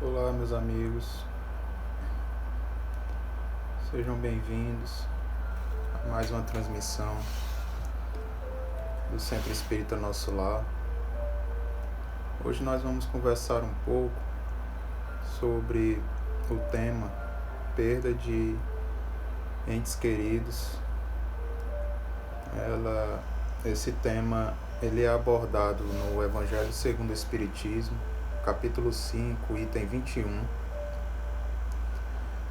Olá, meus amigos, sejam bem-vindos a mais uma transmissão do Centro Espírita Nosso Lar. Hoje nós vamos conversar um pouco sobre o tema perda de entes queridos. Esse tema ele é abordado no Evangelho segundo o Espiritismo, capítulo 5, item 21,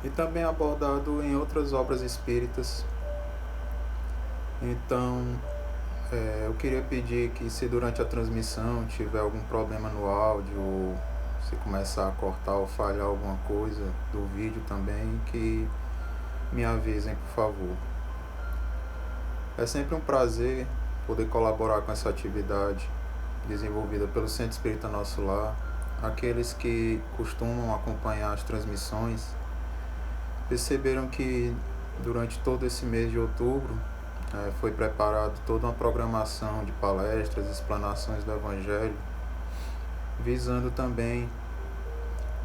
e também abordado em outras obras espíritas. Então, eu queria pedir que, se durante a transmissão tiver algum problema no áudio, ou se começar a cortar ou falhar alguma coisa do vídeo também, que me avisem, por favor. É sempre um prazer poder colaborar com essa atividade desenvolvida pelo Centro Espírita Nosso Lar. Aqueles que costumam acompanhar as transmissões perceberam que durante todo esse mês de outubro foi preparado toda uma programação de palestras, explanações do Evangelho, visando também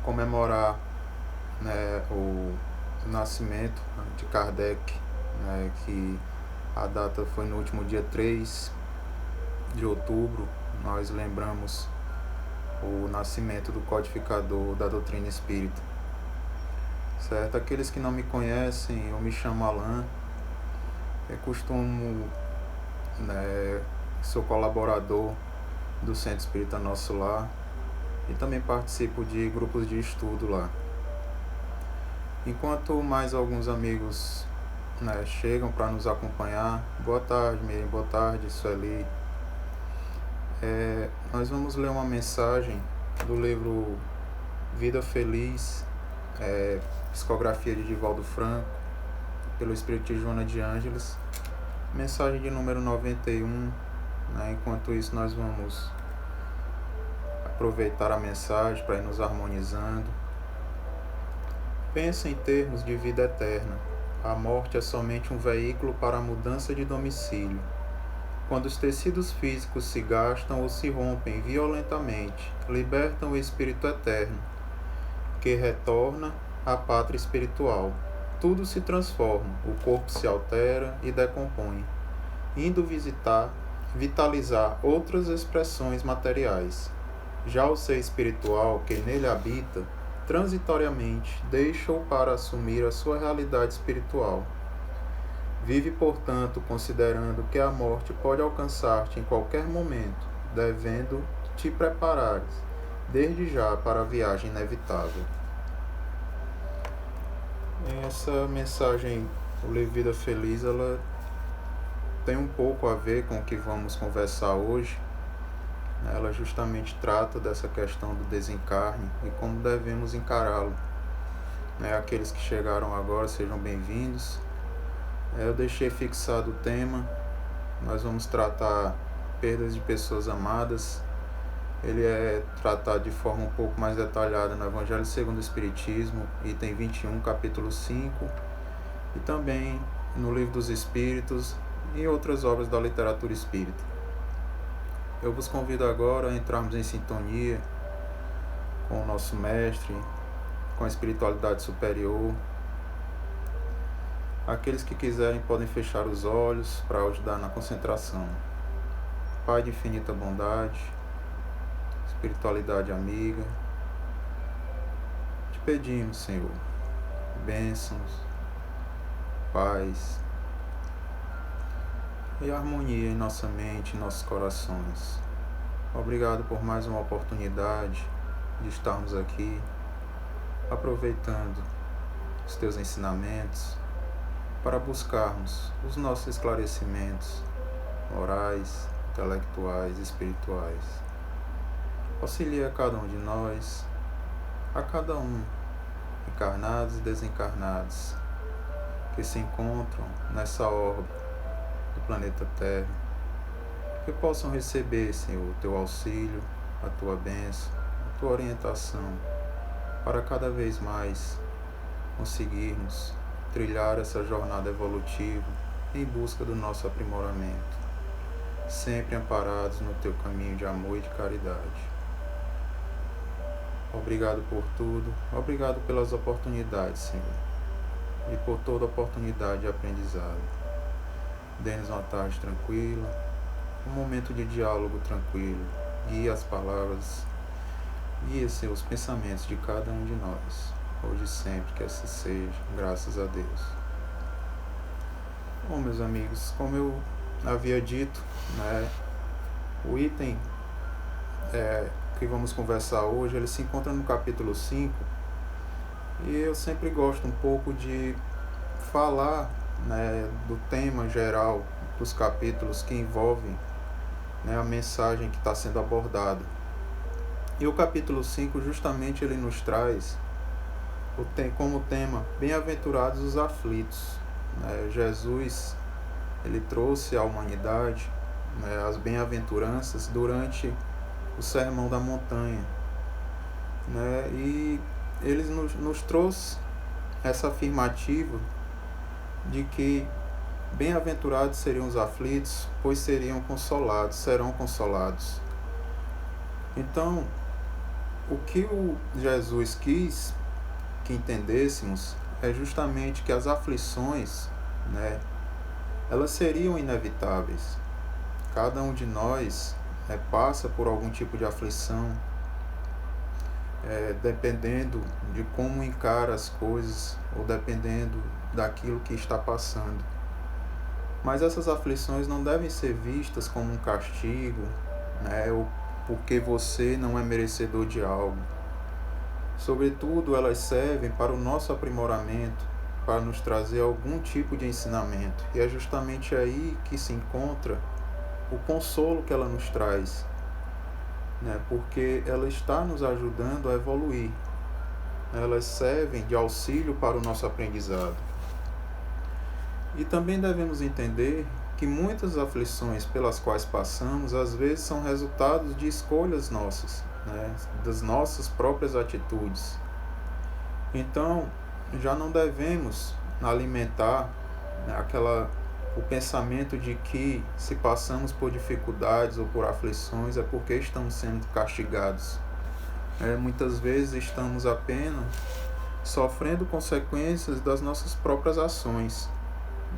comemorar o nascimento de Kardec, que a data foi no último dia 3 de outubro. Nós lembramos o nascimento do codificador da doutrina espírita. Certo? Aqueles que não me conhecem, eu me chamo Alain, eu costumo, sou colaborador do Centro Espírita Nosso Lar e também participo de grupos de estudo lá. Enquanto mais alguns amigos chegam para nos acompanhar, boa tarde, Miriam, boa tarde, Sueli. Nós vamos ler uma mensagem do livro Vida Feliz, psicografia de Divaldo Franco, pelo Espírito de Joana de Ângeles, mensagem de número 91. Enquanto isso, nós vamos aproveitar a mensagem para ir nos harmonizando. Pensa em termos de vida eterna. A morte é somente um veículo para a mudança de domicílio. Quando os tecidos físicos se gastam ou se rompem violentamente, libertam o espírito eterno, que retorna à pátria espiritual. Tudo se transforma, o corpo se altera e decompõe, indo vitalizar outras expressões materiais. Já o ser espiritual que nele habita, transitoriamente, deixa-o para assumir a sua realidade espiritual. Vive, portanto, considerando que a morte pode alcançar-te em qualquer momento, devendo te preparares, desde já, para a viagem inevitável. Essa mensagem, o livro Vida Feliz, ela tem um pouco a ver com o que vamos conversar hoje. Ela justamente trata dessa questão do desencarne e como devemos encará-lo. Aqueles que chegaram agora, sejam bem-vindos. Eu deixei fixado o tema. Nós vamos tratar perdas de pessoas amadas. Ele é tratado de forma um pouco mais detalhada no Evangelho segundo o Espiritismo, item 21, capítulo 5, e também no Livro dos Espíritos e outras obras da literatura espírita. Eu vos convido agora a entrarmos em sintonia com o nosso Mestre, com a espiritualidade superior. Aqueles que quiserem podem fechar os olhos para ajudar na concentração. Pai de infinita bondade, espiritualidade amiga, te pedimos, Senhor, bênçãos, paz e harmonia em nossa mente e nossos corações. Obrigado por mais uma oportunidade de estarmos aqui, aproveitando os teus ensinamentos para buscarmos os nossos esclarecimentos morais, intelectuais e espirituais. Auxilia a cada um de nós, a cada um, encarnados e desencarnados, que se encontram nessa órbita do planeta Terra, que possam receber, Senhor, o teu auxílio, a tua bênção, a tua orientação, para cada vez mais conseguirmos trilhar essa jornada evolutiva em busca do nosso aprimoramento, sempre amparados no teu caminho de amor e de caridade. Obrigado por tudo. Obrigado pelas oportunidades, Senhor. E por toda oportunidade de aprendizado. Dê-nos uma tarde tranquila, um momento de diálogo tranquilo. Guie as palavras, guie, Senhor, os pensamentos de cada um de nós. Hoje e sempre que assim seja, graças a Deus. Bom, meus amigos, como eu havia dito, né, o item que vamos conversar hoje, ele se encontra no capítulo 5, e eu sempre gosto um pouco de falar, né, do tema geral dos capítulos que envolvem, né, a mensagem que está sendo abordada. E o capítulo 5 justamente ele nos traz como tema bem-aventurados os aflitos. Né? Jesus ele trouxe à humanidade, né, as bem-aventuranças durante o Sermão da Montanha, né? E ele nos trouxe essa afirmativa de que bem-aventurados seriam os aflitos, pois serão consolados. Então, o que o Jesus quis que entendêssemos é justamente que as aflições, né, elas seriam inevitáveis. Cada um de nós passa por algum tipo de aflição, dependendo de como encara as coisas ou dependendo daquilo que está passando. Mas essas aflições não devem ser vistas como um castigo, né, ou porque você não é merecedor de algo. Sobretudo, elas servem para o nosso aprimoramento, para nos trazer algum tipo de ensinamento. E é justamente aí que se encontra o consolo que ela nos traz, né? Porque ela está nos ajudando a evoluir. Elas servem de auxílio para o nosso aprendizado. E também devemos entender que muitas aflições pelas quais passamos, às vezes, são resultados de escolhas nossas, né? Das nossas próprias atitudes. Então, já não devemos alimentar, né, o pensamento de que se passamos por dificuldades ou por aflições é porque estamos sendo castigados. Muitas vezes estamos apenas sofrendo consequências das nossas próprias ações,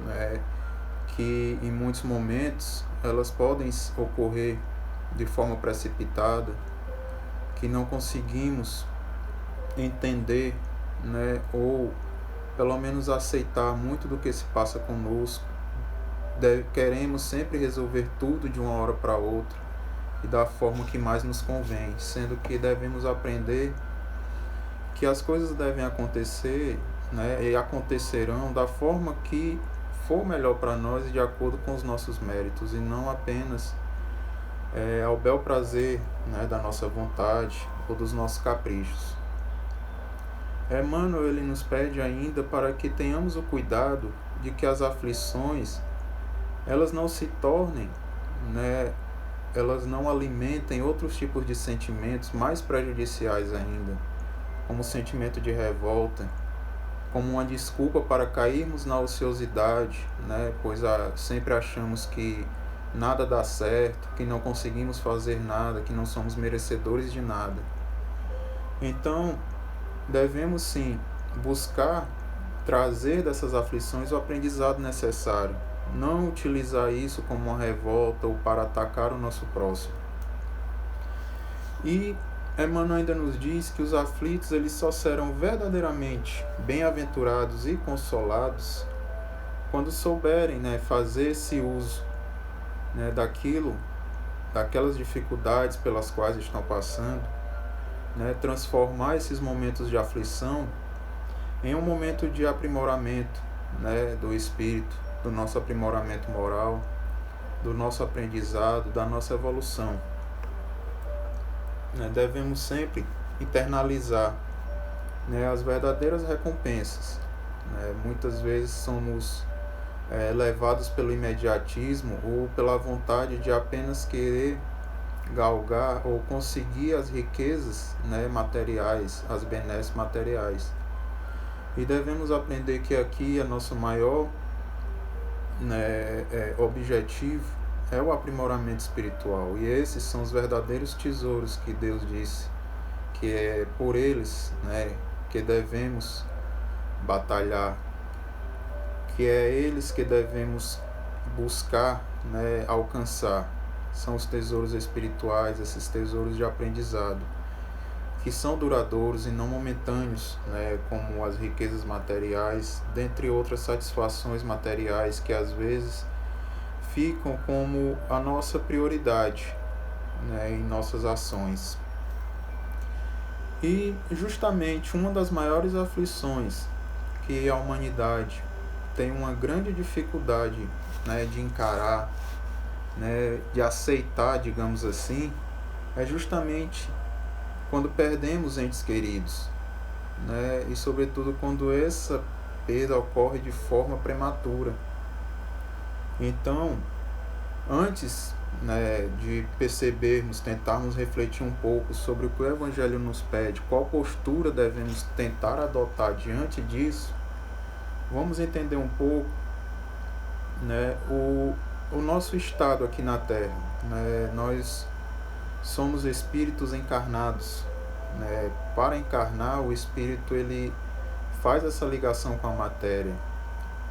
né, que em muitos momentos elas podem ocorrer de forma precipitada, que não conseguimos entender, né, ou pelo menos aceitar muito do que se passa conosco. Queremos sempre resolver tudo de uma hora para outra e da forma que mais nos convém, sendo que devemos aprender que as coisas devem acontecer, né, e acontecerão da forma que for melhor para nós e de acordo com os nossos méritos, e não apenas ao bel prazer, né, da nossa vontade ou dos nossos caprichos. Emmanuel ele nos pede ainda para que tenhamos o cuidado de que as aflições elas não se tornem, né, elas não alimentem outros tipos de sentimentos mais prejudiciais ainda, como o sentimento de revolta, como uma desculpa para cairmos na ociosidade, né, pois sempre achamos que nada dá certo, que não conseguimos fazer nada, que não somos merecedores de nada. Então, devemos sim buscar trazer dessas aflições o aprendizado necessário, não utilizar isso como uma revolta ou para atacar o nosso próximo. E Emmanuel ainda nos diz que os aflitos eles só serão verdadeiramente bem-aventurados e consolados quando souberem, né, fazer esse uso, né, daquelas dificuldades pelas quais estão passando, né, transformar esses momentos de aflição em um momento de aprimoramento, né, do espírito, do nosso aprimoramento moral, do nosso aprendizado, da nossa evolução. Devemos sempre internalizar, né, as verdadeiras recompensas. Muitas vezes somos levados pelo imediatismo ou pela vontade de apenas querer galgar ou conseguir as riquezas, né, materiais, as benesses materiais. E devemos aprender que aqui a nosso maior, né, objetivo é o aprimoramento espiritual. E esses são os verdadeiros tesouros que Deus disse que é por eles, né, que devemos batalhar, que é eles que devemos buscar, né, alcançar. São os tesouros espirituais, esses tesouros de aprendizado, que são duradouros e não momentâneos, né, como as riquezas materiais, dentre outras satisfações materiais que às vezes ficam como a nossa prioridade, né, em nossas ações. E justamente uma das maiores aflições que a humanidade tem uma grande dificuldade, né, de encarar, né, de aceitar, digamos assim, é justamente quando perdemos entes queridos, né, e sobretudo quando essa perda ocorre de forma prematura. Então, antes, né, de percebermos, tentarmos refletir um pouco sobre o que o Evangelho nos pede, qual postura devemos tentar adotar diante disso, vamos entender um pouco, né, o nosso estado aqui na Terra. Né? Nós somos espíritos encarnados. Né? Para encarnar, o espírito ele faz essa ligação com a matéria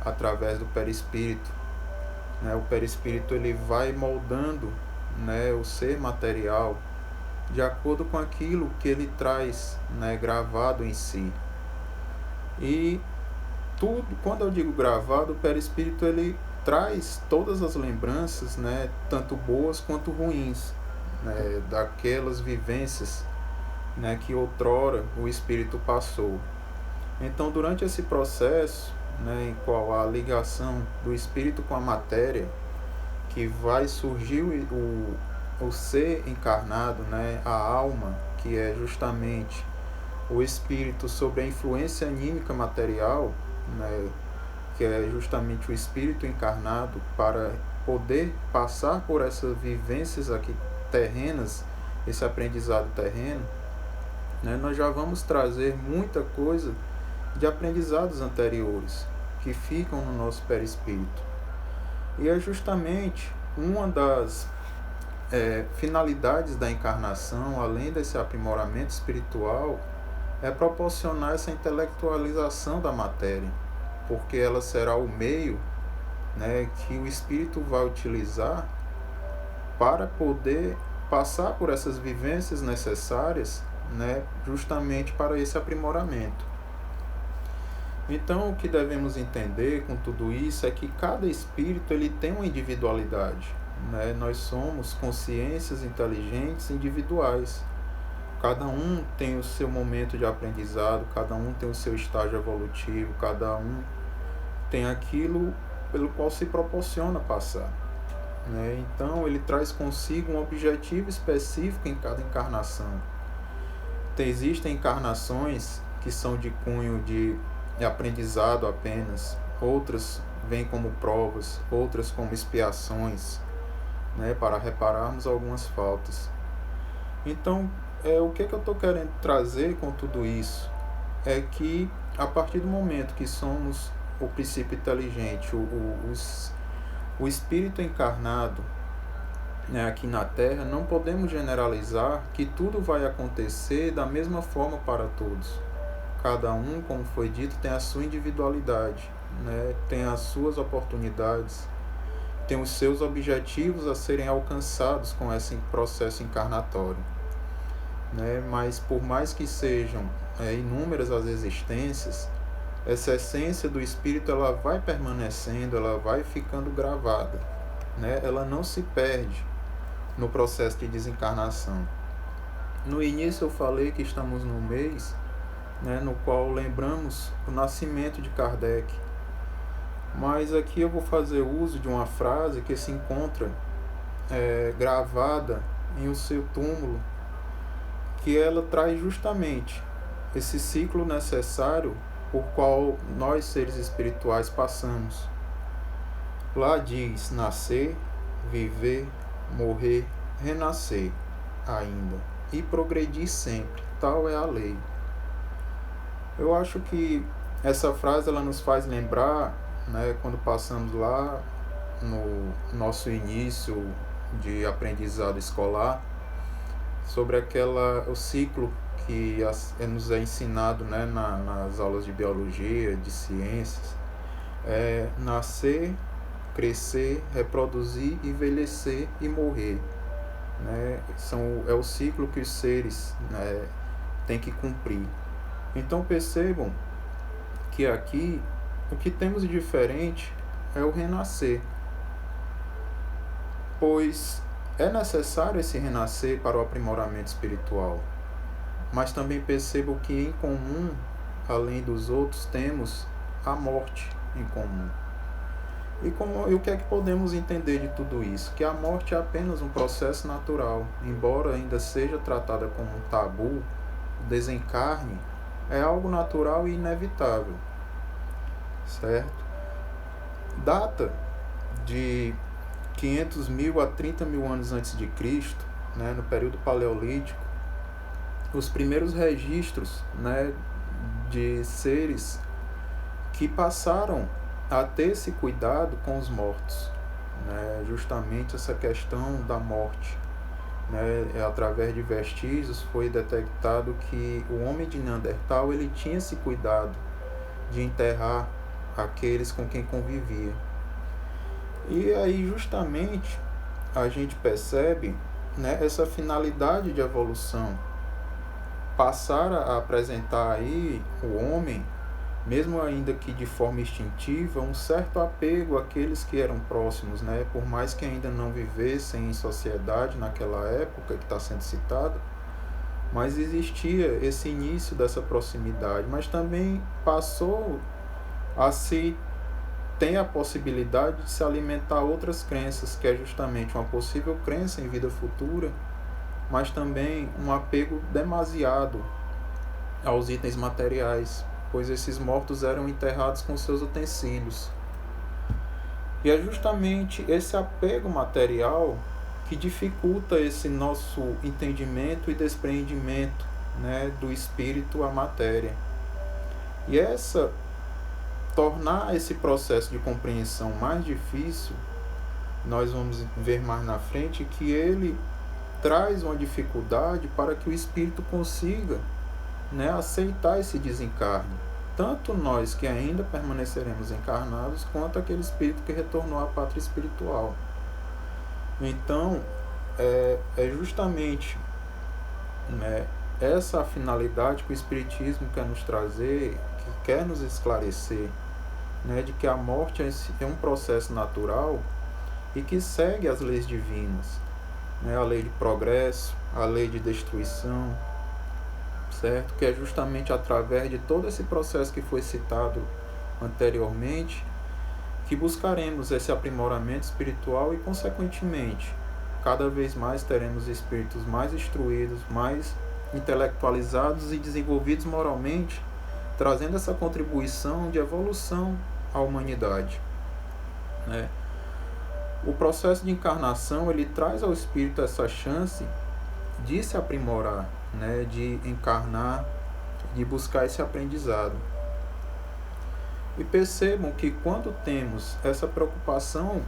através do perispírito. Né? O perispírito ele vai moldando, né, o ser material de acordo com aquilo que ele traz, né, gravado em si. E tudo, quando eu digo gravado, o perispírito ele traz todas as lembranças, né, tanto boas quanto ruins, né, daquelas vivências, né, que outrora o espírito passou. Então, durante esse processo, né, em qual a ligação do espírito com a matéria, que vai surgir o ser encarnado, né, a alma, que é justamente o espírito sob a influência anímica material, né, que é justamente o espírito encarnado para poder passar por essas vivências aqui terrenas, esse aprendizado terreno, né, nós já vamos trazer muita coisa de aprendizados anteriores que ficam no nosso perispírito. E é justamente uma das finalidades da encarnação, além desse aprimoramento espiritual, é proporcionar essa intelectualização da matéria, porque ela será o meio, né, que o espírito vai utilizar para poder passar por essas vivências necessárias, né, justamente para esse aprimoramento. Então, o que devemos entender com tudo isso é que cada espírito ele tem uma individualidade. Né? Nós somos consciências inteligentes individuais. Cada um tem o seu momento de aprendizado, cada um tem o seu estágio evolutivo, cada um tem aquilo pelo qual se proporciona passar. Né? Então, ele traz consigo um objetivo específico em cada encarnação. Existem encarnações que são de cunho de aprendizado apenas, outras vêm como provas, outras como expiações, né, para repararmos algumas faltas. Então, o que eu estou querendo trazer com tudo isso é que a partir do momento que somos o princípio inteligente, o espírito encarnado, né, aqui na Terra, não podemos generalizar que tudo vai acontecer da mesma forma para todos. Cada um, como foi dito, tem a sua individualidade, né? Tem as suas oportunidades, tem os seus objetivos a serem alcançados com esse processo encarnatório. Né? Mas por mais que sejam inúmeras as existências, essa essência do espírito ela vai permanecendo, ela vai ficando gravada. Né? Ela não se perde no processo de desencarnação. No início eu falei que estamos no mês, né, no qual lembramos o nascimento de Kardec. Mas aqui eu vou fazer uso de uma frase que se encontra gravada em o seu túmulo, que ela traz justamente esse ciclo necessário por qual nós, seres espirituais, passamos. Lá diz: nascer, viver, morrer, renascer ainda, e progredir sempre, tal é a lei. Eu acho que essa frase ela nos faz lembrar, né, quando passamos lá no nosso início de aprendizado escolar, sobre o ciclo que nos é ensinado, né, nas aulas de biologia, de ciências, é nascer, crescer, reproduzir, envelhecer e morrer, né? É o ciclo que os seres, né, têm que cumprir. Então percebam que aqui o que temos de diferente é o renascer, pois é necessário esse renascer para o aprimoramento espiritual. Mas também percebo que em comum, além dos outros, temos a morte em comum. E o que é que podemos entender de tudo isso? Que a morte é apenas um processo natural, embora ainda seja tratada como um tabu, o desencarne é algo natural e inevitável, certo? Data de 500 mil a 30 mil anos antes de Cristo, né, no período paleolítico, os primeiros registros, né, de seres que passaram a ter esse cuidado com os mortos, né, justamente essa questão da morte, né, através de vestígios foi detectado que o homem de Neandertal ele tinha esse cuidado de enterrar aqueles com quem convivia. E aí justamente a gente percebe, né, essa finalidade de evolução, passar a apresentar aí o homem, mesmo ainda que de forma instintiva, um certo apego àqueles que eram próximos, né? Por mais que ainda não vivessem em sociedade naquela época que está sendo citada, mas existia esse início dessa proximidade, mas também passou a se ter a possibilidade de se alimentar outras crenças, que é justamente uma possível crença em vida futura, mas também um apego demasiado aos itens materiais, pois esses mortos eram enterrados com seus utensílios. E é justamente esse apego material que dificulta esse nosso entendimento e desprendimento, né, do espírito à matéria. E tornar esse processo de compreensão mais difícil, nós vamos ver mais na frente que ele traz uma dificuldade para que o espírito consiga, né, aceitar esse desencarne. Tanto nós que ainda permaneceremos encarnados, quanto aquele espírito que retornou à pátria espiritual. Então, é justamente, né, essa finalidade que o Espiritismo quer nos trazer, que quer nos esclarecer, né, de que a morte é um processo natural e que segue as leis divinas, né, a lei de progresso, a lei de destruição, certo? Que é justamente através de todo esse processo que foi citado anteriormente que buscaremos esse aprimoramento espiritual e, consequentemente, cada vez mais teremos espíritos mais instruídos, mais intelectualizados e desenvolvidos moralmente, trazendo essa contribuição de evolução à humanidade, né? O processo de encarnação ele traz ao espírito essa chance de se aprimorar, né? De encarnar, de buscar esse aprendizado. E percebam que quando temos essa preocupação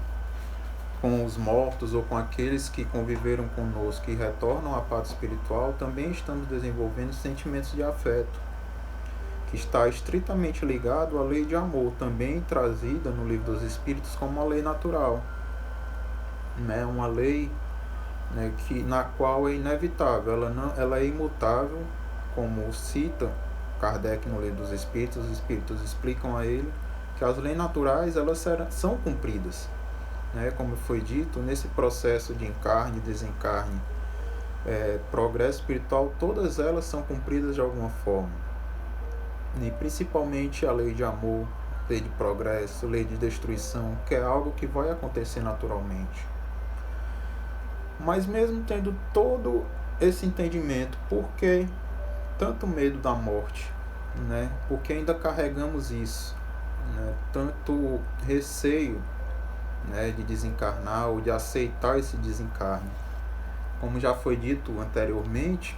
com os mortos ou com aqueles que conviveram conosco e retornam à pátria espiritual, também estamos desenvolvendo sentimentos de afeto, que está estritamente ligado à lei de amor, também trazida no Livro dos Espíritos como uma lei natural, né? Uma lei, né, na qual é inevitável, ela é imutável, como cita Kardec no Livro dos Espíritos. Os Espíritos explicam a ele que as leis naturais elas são cumpridas, né? Como foi dito, nesse processo de encarne, desencarne, progresso espiritual, todas elas são cumpridas de alguma forma, e principalmente a lei de amor, lei de progresso, lei de destruição, que é algo que vai acontecer naturalmente. Mas mesmo tendo todo esse entendimento, por que tanto medo da morte, né? Porque ainda carregamos isso, né? Tanto receio, né, de desencarnar ou de aceitar esse desencarne. Como já foi dito anteriormente,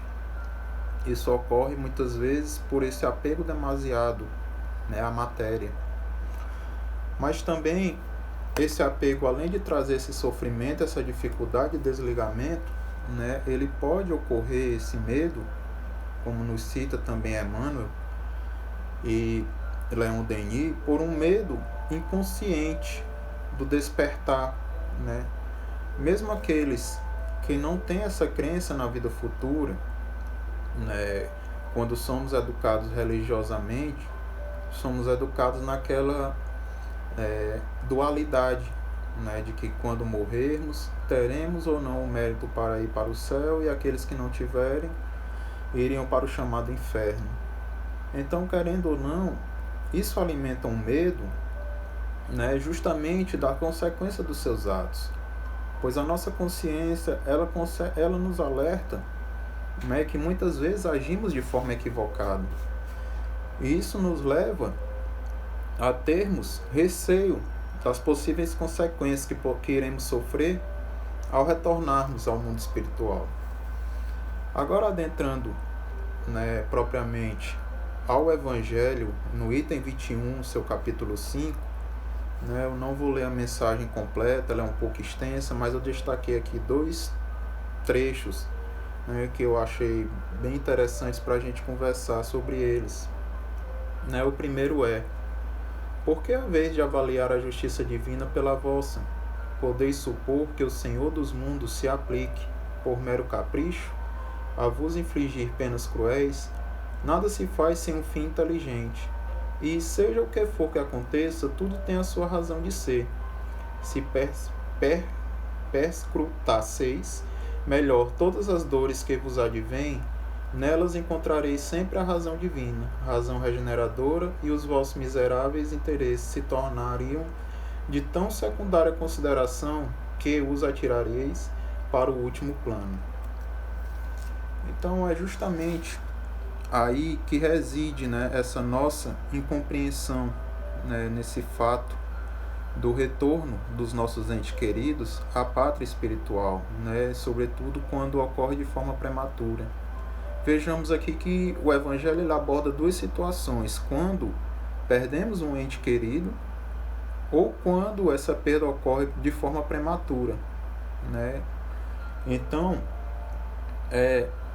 isso ocorre muitas vezes por esse apego demasiado, né, à matéria. Mas também esse apego, além de trazer esse sofrimento, essa dificuldade de desligamento, né, ele pode ocorrer, esse medo, como nos cita também Emmanuel e Leon Denis, por um medo inconsciente do despertar, né? Mesmo aqueles que não têm essa crença na vida futura, né, quando somos educados religiosamente, somos educados naquela dualidade, né, de que quando morrermos teremos ou não o mérito para ir para o céu, e aqueles que não tiverem iriam para o chamado inferno. Então, querendo ou não, isso alimenta um medo, né, justamente da consequência dos seus atos, pois a nossa consciência ela nos alerta, né, que muitas vezes agimos de forma equivocada, e isso nos leva a termos receio das possíveis consequências que iremos sofrer ao retornarmos ao mundo espiritual. Agora, adentrando, né, propriamente ao Evangelho, no item 21, seu capítulo 5, né, eu não vou ler a mensagem completa, ela é um pouco extensa, mas eu destaquei aqui 2 trechos, né, que eu achei bem interessantes para a gente conversar sobre eles. Né, o primeiro é: por que, a vez de avaliar a justiça divina pela vossa, podeis supor que o Senhor dos mundos se aplique, por mero capricho, a vos infligir penas cruéis? Nada se faz sem um fim inteligente, e seja o que for que aconteça, tudo tem a sua razão de ser. Se perscrutasseis melhor todas as dores que vos advêm, nelas encontrareis sempre a razão divina, razão regeneradora, e os vossos miseráveis interesses se tornariam de tão secundária consideração que os atirareis para o último plano. Então é justamente aí que reside, né, essa nossa incompreensão, né, nesse fato do retorno dos nossos entes queridos à pátria espiritual, né, sobretudo quando ocorre de forma prematura. Vejamos aqui que o Evangelho ele aborda 2 situações: quando perdemos um ente querido ou quando essa perda ocorre de forma prematura, né? Então,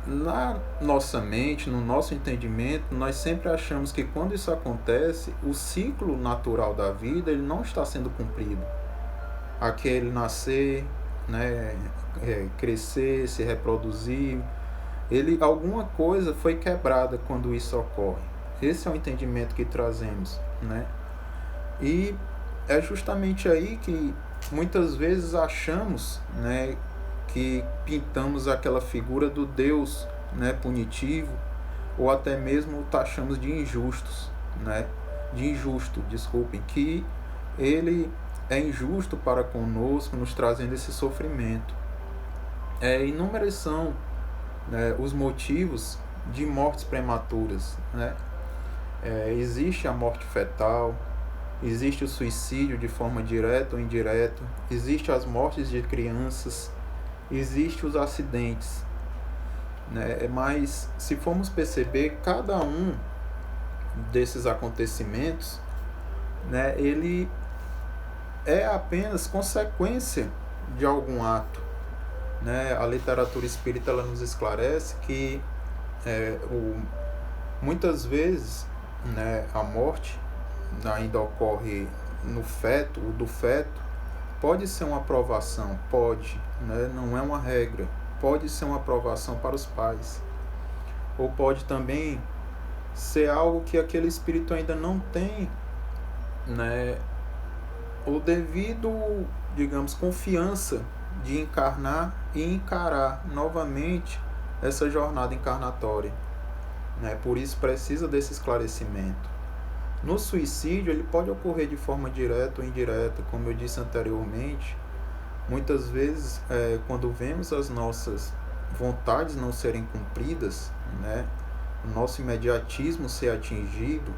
na nossa mente, no nosso entendimento, nós sempre achamos que quando isso acontece, o ciclo natural da vida ele não está sendo cumprido. Aquele nascer, né, crescer, se reproduzir, alguma coisa foi quebrada quando isso ocorre. Esse é o entendimento que trazemos, né? E é justamente aí que muitas vezes achamos, né, que pintamos aquela figura do Deus, né, punitivo, ou até mesmo taxamos de injustos, né, que ele é injusto para conosco, nos trazendo esse sofrimento. Inúmeros são, né, os motivos de mortes prematuras, né? Existe a morte fetal, existe o suicídio de forma direta ou indireta, existe as mortes de crianças, existe os acidentes, né? Mas se formos perceber, cada um desses acontecimentos, né, ele é apenas consequência de algum ato, né? A literatura espírita ela nos esclarece que muitas vezes, né, a morte ainda ocorre no feto, o do feto. Pode ser uma aprovação, pode, né? Não é uma regra. Pode ser uma aprovação para os pais. Ou pode também ser algo que aquele espírito ainda não tem, né, o devido, digamos, confiança de encarnar e encarar novamente essa jornada encarnatória, né? Por isso precisa desse esclarecimento. No suicídio, ele pode ocorrer de forma direta ou indireta, como eu disse anteriormente. Muitas vezes, quando vemos as nossas vontades não serem cumpridas, né, o nosso imediatismo ser atingido,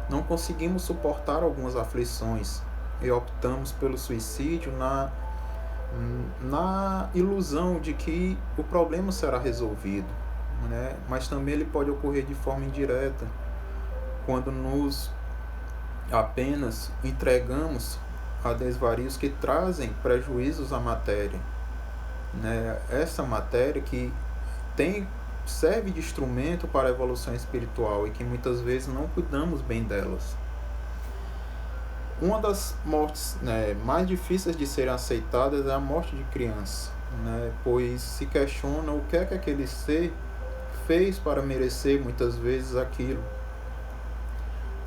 não conseguimos suportar algumas aflições e optamos pelo suicídio na ilusão de que o problema será resolvido, né? Mas também ele pode ocorrer de forma indireta, quando nos apenas entregamos a desvarios que trazem prejuízos à matéria, né? Essa matéria que tem serve de instrumento para a evolução espiritual e que muitas vezes não cuidamos bem delas. Uma das mortes, né, mais difíceis de serem aceitadas é a morte de criança, né, pois se questiona o que é que aquele ser fez para merecer muitas vezes aquilo.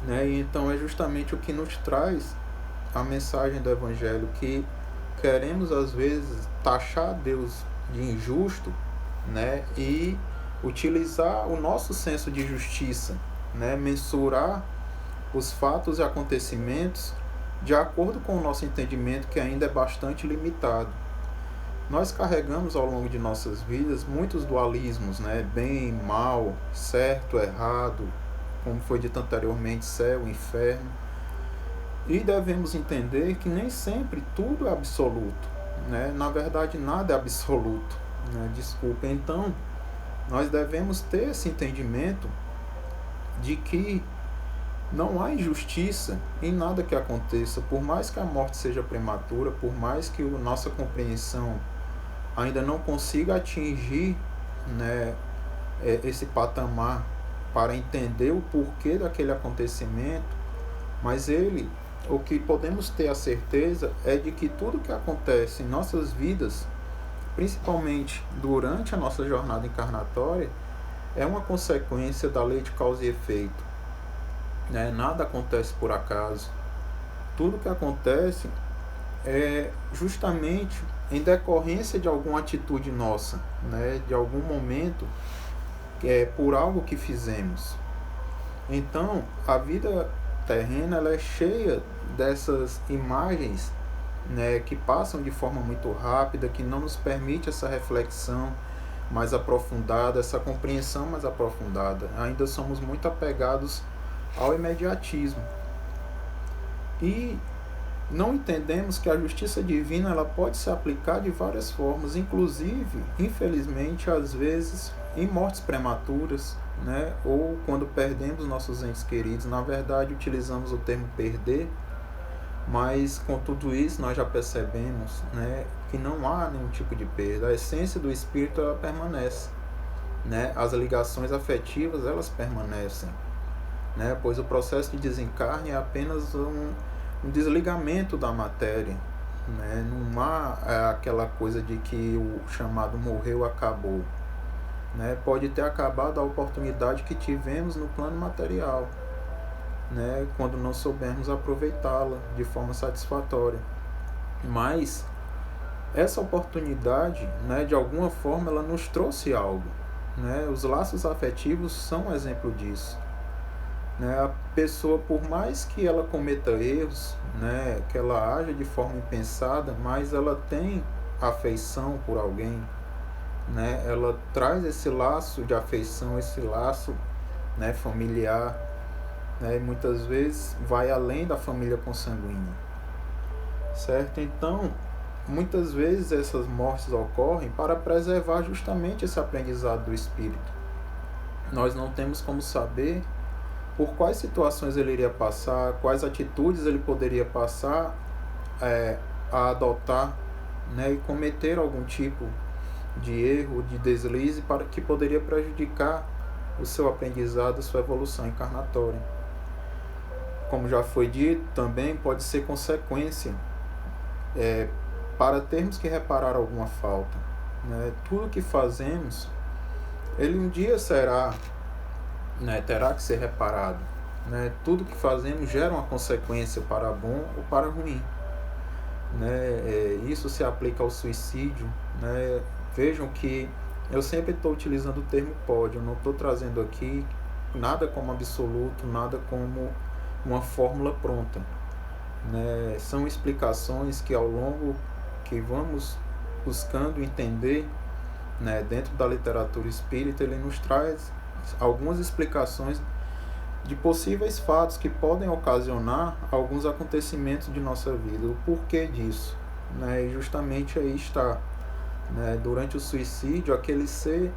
Né, e então é justamente o que nos traz a mensagem do Evangelho, que queremos às vezes taxar Deus de injusto, né, e utilizar o nosso senso de justiça, né, mensurar os fatos e acontecimentos de acordo com o nosso entendimento, que ainda é bastante limitado. Nós carregamos ao longo de nossas vidas muitos dualismos, né, bem, mal, certo, errado, como foi dito anteriormente, céu, inferno. E devemos entender que nem sempre tudo é absoluto, né? Na verdade, nada é absoluto, né? Desculpa. Então, nós devemos ter esse entendimento de que não há injustiça em nada que aconteça, por mais que a morte seja prematura, por mais que a nossa compreensão ainda não consiga atingir, né, esse patamar para entender o porquê daquele acontecimento, mas o que podemos ter a certeza é de que tudo que acontece em nossas vidas, principalmente durante a nossa jornada encarnatória, é uma consequência da lei de causa e efeito. Né? Nada acontece por acaso. Tudo que acontece é justamente em decorrência de alguma atitude nossa, né? De algum momento, por algo que fizemos. Então, a vida terrena ela é cheia dessas imagens, né, que passam de forma muito rápida, que não nos permite essa reflexão mais aprofundada, essa compreensão mais aprofundada. Ainda somos muito apegados ao imediatismo. E não entendemos que a justiça divina ela pode se aplicar de várias formas, inclusive, infelizmente, às vezes, em mortes prematuras, né? Ou quando perdemos nossos entes queridos. Na verdade, utilizamos o termo perder, mas com tudo isso nós já percebemos, né, que não há nenhum tipo de perda. A essência do espírito ela permanece, né? As ligações afetivas elas permanecem, né? Pois o processo de desencarne é apenas um desligamento da matéria, né? Não há aquela coisa de que o chamado morreu, acabou. Né? Pode ter acabado a oportunidade que tivemos no plano material, né? Quando não soubermos aproveitá-la de forma satisfatória. Mas essa oportunidade, né, de alguma forma, ela nos trouxe algo. Né? Os laços afetivos são um exemplo disso. Né? A pessoa, por mais que ela cometa erros, né, que ela haja de forma impensada, mas ela tem afeição por alguém, né? Ela traz esse laço de afeição, esse laço, né, familiar, né? E muitas vezes vai além da família consanguínea, certo? Então, muitas vezes essas mortes ocorrem para preservar justamente esse aprendizado do espírito. Nós não temos como saber por quais situações ele iria passar, quais atitudes ele poderia passar a adotar, né, e cometer algum tipo de erro, de deslize, para que poderia prejudicar o seu aprendizado, a sua evolução encarnatória. Como já foi dito, também pode ser consequência para termos que reparar alguma falta. Né? Tudo que fazemos, ele um dia será, né, terá que ser reparado. Né? Tudo que fazemos gera uma consequência para bom ou para ruim. Né? Isso se aplica ao suicídio. Né? Vejam que eu sempre estou utilizando o termo pode, eu não estou trazendo aqui nada como absoluto, nada como uma fórmula pronta. Né? São explicações que ao longo que vamos buscando entender, né, dentro da literatura espírita, ele nos traz algumas explicações de possíveis fatos que podem ocasionar alguns acontecimentos de nossa vida, o porquê disso. Né? E justamente aí está. Né? Durante o suicídio, aquele ser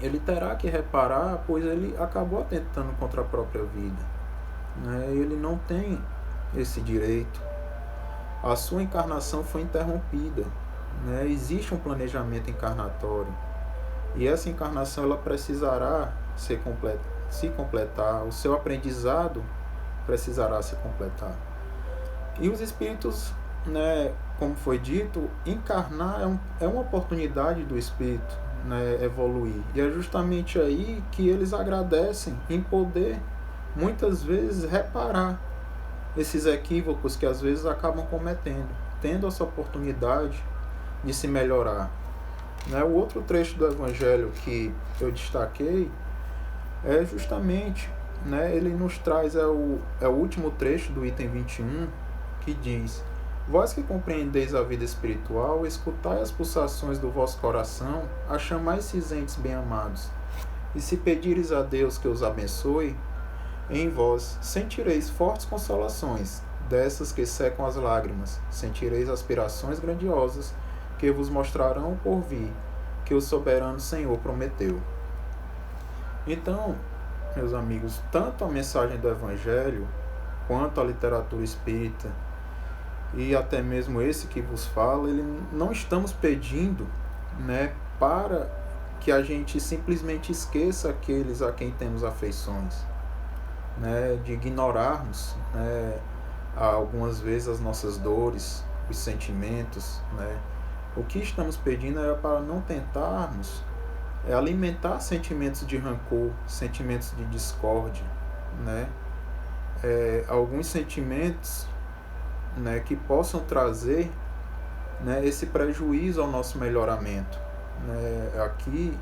ele terá que reparar, pois ele acabou atentando contra a própria vida. Né? Ele não tem esse direito. A sua encarnação foi interrompida. Né? Existe um planejamento encarnatório. E essa encarnação ela precisará se completar, o seu aprendizado precisará se completar. E os espíritos, né, como foi dito, encarnar é uma oportunidade do espírito, né, evoluir. E é justamente aí que eles agradecem em poder, muitas vezes, reparar esses equívocos que às vezes acabam cometendo, tendo essa oportunidade de se melhorar. Né? O outro trecho do Evangelho que eu destaquei é justamente, né, ele nos traz, é o último trecho do item 21, que diz: vós que compreendeis a vida espiritual, escutai as pulsações do vosso coração, a chamai esses entes bem-amados, e se pedires a Deus que os abençoe, em vós sentireis fortes consolações, dessas que secam as lágrimas, sentireis aspirações grandiosas, que vos mostrarão o porvir, que o soberano Senhor prometeu. Então, meus amigos, tanto a mensagem do Evangelho, quanto a literatura espírita, e até mesmo esse que vos fala, não estamos pedindo, né, para que a gente simplesmente esqueça aqueles a quem temos afeições, né, de ignorarmos, né, algumas vezes as nossas dores, os sentimentos, né. O que estamos pedindo é para não tentarmos alimentar sentimentos de rancor, sentimentos de discórdia, né, alguns sentimentos, né, que possam trazer, né, esse prejuízo ao nosso melhoramento. Né? Aqui,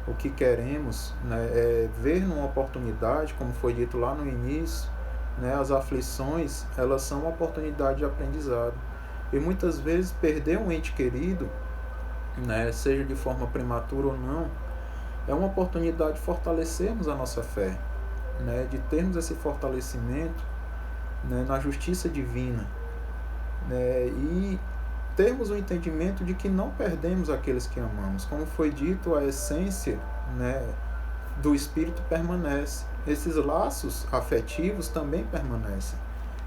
o que queremos, né, é ver numa oportunidade, como foi dito lá no início, né, as aflições, elas são uma oportunidade de aprendizado. E muitas vezes perder um ente querido, né, seja de forma prematura ou não, é uma oportunidade de fortalecermos a nossa fé, né, de termos esse fortalecimento, né, na justiça divina, né, e termos o entendimento de que não perdemos aqueles que amamos. Como foi dito, a essência, né, do espírito permanece. Esses laços afetivos também permanecem.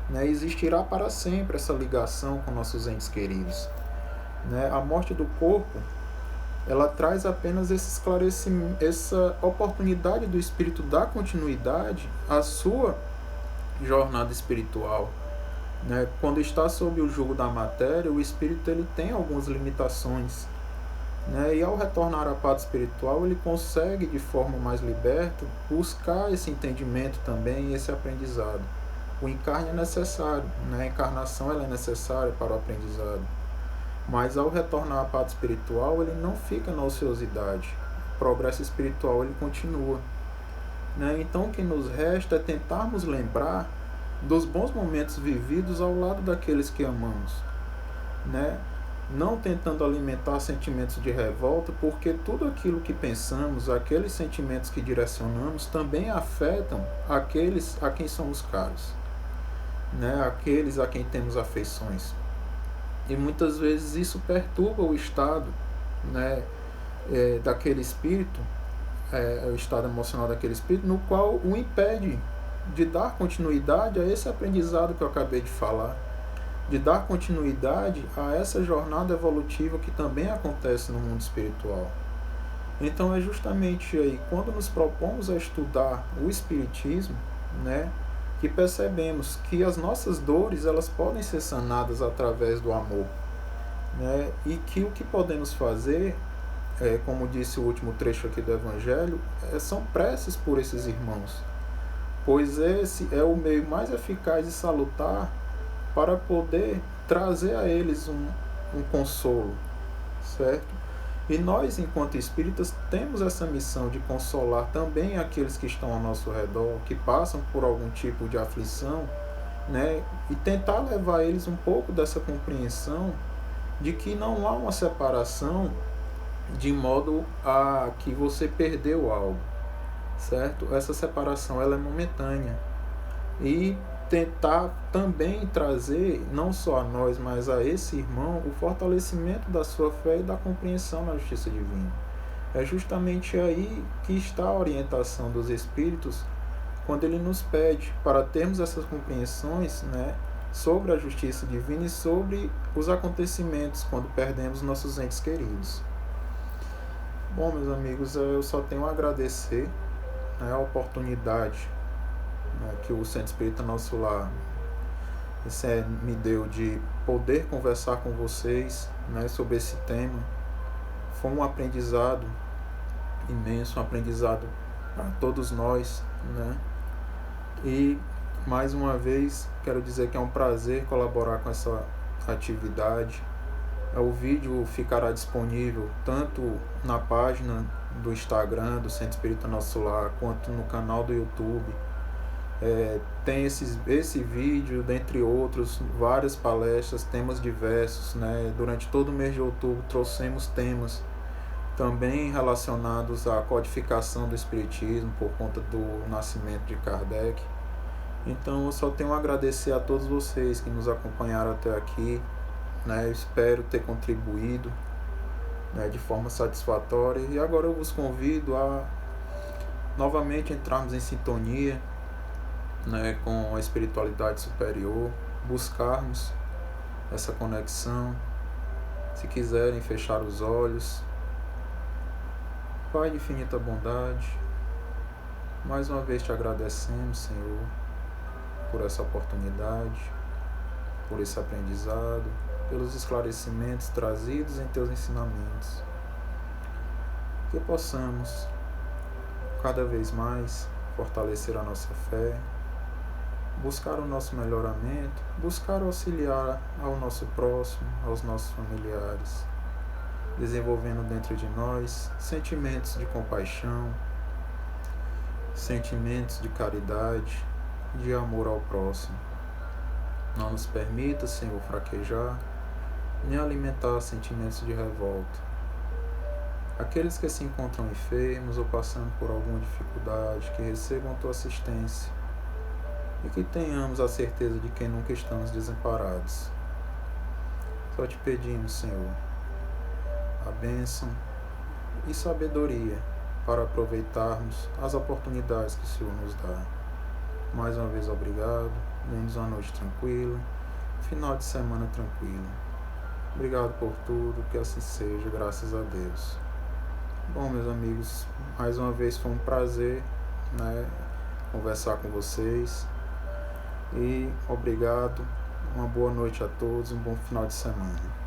Né, existirá para sempre essa ligação com nossos entes queridos. Né, a morte do corpo, ela traz apenas esse esclarecimento, essa oportunidade do espírito dar continuidade à sua jornada espiritual. Né? Quando está sob o jugo da matéria, o espírito ele tem algumas limitações. Né? E ao retornar à pátria espiritual, ele consegue, de forma mais liberta, buscar esse entendimento também, esse aprendizado. O encarne é necessário, né? A encarnação ela é necessária para o aprendizado. Mas ao retornar à pátria espiritual, ele não fica na ociosidade. O progresso espiritual ele continua. Né? Então o que nos resta é tentarmos lembrar dos bons momentos vividos ao lado daqueles que amamos. Né? Não tentando alimentar sentimentos de revolta, porque tudo aquilo que pensamos, aqueles sentimentos que direcionamos, também afetam aqueles a quem somos caros. Né? Aqueles a quem temos afeições. E muitas vezes isso perturba o estado, né, daquele espírito, o estado emocional daquele espírito, no qual o impede de dar continuidade a esse aprendizado que eu acabei de falar, de dar continuidade a essa jornada evolutiva que também acontece no mundo espiritual. Então é justamente aí, quando nos propomos a estudar o Espiritismo, né, que percebemos que as nossas dores elas podem ser sanadas através do amor, né? E que o que podemos fazer, como disse o último trecho aqui do Evangelho, são preces por esses irmãos, pois esse é o meio mais eficaz e salutar para poder trazer a eles um consolo, certo? E nós, enquanto espíritas, temos essa missão de consolar também aqueles que estão ao nosso redor, que passam por algum tipo de aflição, né? E tentar levar eles um pouco dessa compreensão de que não há uma separação de modo a que você perdeu algo, certo? Essa separação ela é momentânea. E tentar também trazer, não só a nós, mas a esse irmão, o fortalecimento da sua fé e da compreensão na justiça divina. É justamente aí que está a orientação dos Espíritos, quando ele nos pede para termos essas compreensões, né, sobre a justiça divina e sobre os acontecimentos quando perdemos nossos entes queridos. Bom, meus amigos, eu só tenho a agradecer, né, a oportunidade, né, que o Centro Espírita Nosso Lar me deu de poder conversar com vocês, né, sobre esse tema. Foi um aprendizado imenso, um aprendizado para todos nós, né? E mais uma vez quero dizer que é um prazer colaborar com essa atividade. O vídeo ficará disponível tanto na página do Instagram do Centro Espírita Nosso Lar, quanto no canal do YouTube. Tem esse vídeo, dentre outros, várias palestras, temas diversos, né? Durante todo o mês de outubro trouxemos temas também relacionados à codificação do Espiritismo por conta do nascimento de Kardec. Então eu só tenho a agradecer a todos vocês que nos acompanharam até aqui, né? Eu espero ter contribuído, né, de forma satisfatória, e agora eu vos convido a novamente entrarmos em sintonia, né, com a espiritualidade superior, buscarmos essa conexão. Se quiserem fechar os olhos. Pai de infinita bondade, mais uma vez te agradecemos, Senhor, por essa oportunidade, por esse aprendizado, pelos esclarecimentos trazidos em teus ensinamentos. Que possamos cada vez mais fortalecer a nossa fé, buscar o nosso melhoramento, buscar auxiliar ao nosso próximo, aos nossos familiares, desenvolvendo dentro de nós sentimentos de compaixão, sentimentos de caridade, de amor ao próximo. Não nos permita, Senhor, fraquejar, nem alimentar sentimentos de revolta. Aqueles que se encontram enfermos ou passando por alguma dificuldade, que recebam a tua assistência e que tenhamos a certeza de que nunca estamos desamparados. Só te pedimos, Senhor, a bênção e sabedoria para aproveitarmos as oportunidades que o Senhor nos dá. Mais uma vez, obrigado. Dê-nos uma noite tranquila, final de semana tranquilo. Obrigado por tudo, que assim seja, graças a Deus. Bom, meus amigos, mais uma vez foi um prazer, né, conversar com vocês. E obrigado, uma boa noite a todos, um bom final de semana.